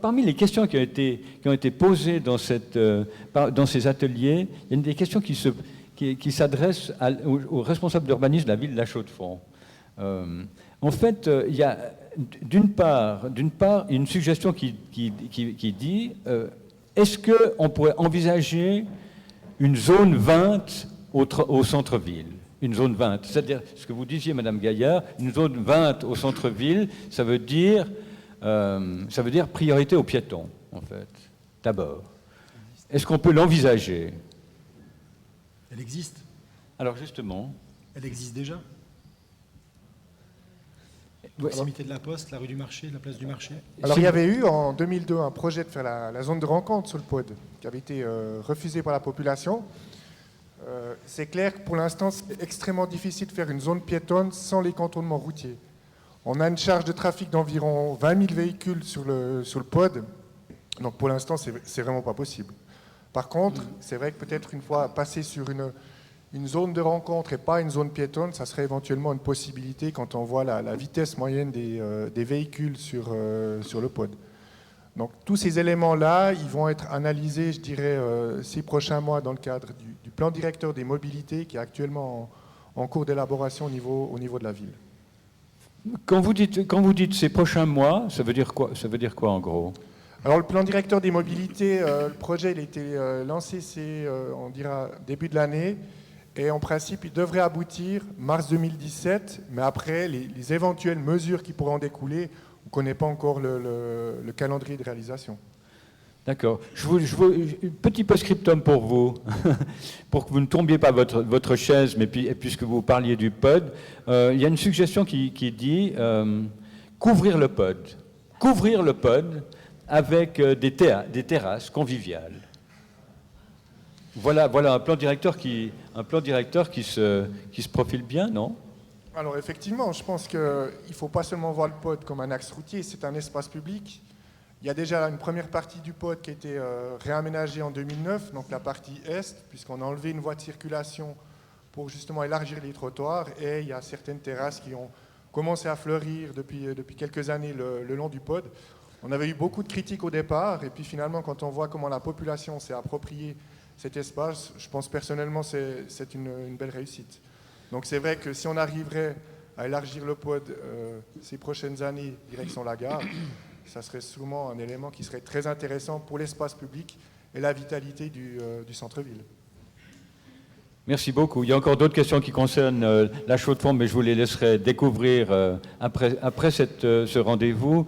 Parmi les questions qui ont été posées dans ces ateliers, il y a des questions qui s'adressent aux responsables d'urbanisme de la ville de La Chaux-de-Fonds. En fait, il y a d'une part une suggestion qui dit est-ce qu'on pourrait envisager une zone 20 au centre-ville? Une zone 20, c'est-à-dire ce que vous disiez, Madame Gaillard, une zone 20 au centre-ville, ça veut dire priorité aux piétons, en fait, d'abord. Est-ce qu'on peut l'envisager? Elle existe. Alors justement. Elle existe déjà. Proximité de la Poste, la rue du Marché, la place du Marché. Alors il y avait eu en 2002 un projet de faire la zone de rencontre sur le pod qui avait été refusé par la population. C'est clair que pour l'instant c'est extrêmement difficile de faire une zone piétonne sans les contournements routiers. On a une charge de trafic d'environ 20 000 véhicules sur le pod, donc pour l'instant c'est vraiment pas possible. Par contre, c'est vrai que peut-être une fois passé sur une zone de rencontre et pas une zone piétonne, ça serait éventuellement une possibilité quand on voit la vitesse moyenne des véhicules sur le pod. Donc tous ces éléments-là, ils vont être analysés, je dirais, ces prochains mois dans le cadre du plan directeur des mobilités qui est actuellement en cours d'élaboration au niveau de la ville. Quand vous dites ces prochains mois, ça veut dire quoi? Ça veut dire quoi en gros? Alors le plan directeur des mobilités, le projet il a été lancé, on dira début de l'année. Et en principe, il devrait aboutir mars 2017, mais après, les éventuelles mesures qui pourront en découler, on ne connaît pas encore le calendrier de réalisation. D'accord. Petit post-scriptum pour vous, pour que vous ne tombiez pas votre chaise, mais puisque vous parliez du pod, il y a une suggestion qui dit couvrir le pod avec des terrasses conviviales. Voilà un plan directeur qui se profile bien, non? Alors effectivement, je pense qu'il ne faut pas seulement voir le pod comme un axe routier, c'est un espace public. Il y a déjà une première partie du pod qui a été réaménagée en 2009, donc la partie est, puisqu'on a enlevé une voie de circulation pour justement élargir les trottoirs, et il y a certaines terrasses qui ont commencé à fleurir depuis quelques années le long du pod. On avait eu beaucoup de critiques au départ, et puis finalement, quand on voit comment la population s'est appropriée cet espace, je pense personnellement que c'est une belle réussite. Donc c'est vrai que si on arriverait à élargir le pod ces prochaines années direction la gare, ça serait sûrement un élément qui serait très intéressant pour l'espace public et la vitalité du centre-ville. Merci beaucoup. Il y a encore d'autres questions qui concernent la Chaux-de-Fonds, mais je vous les laisserai découvrir après ce rendez-vous.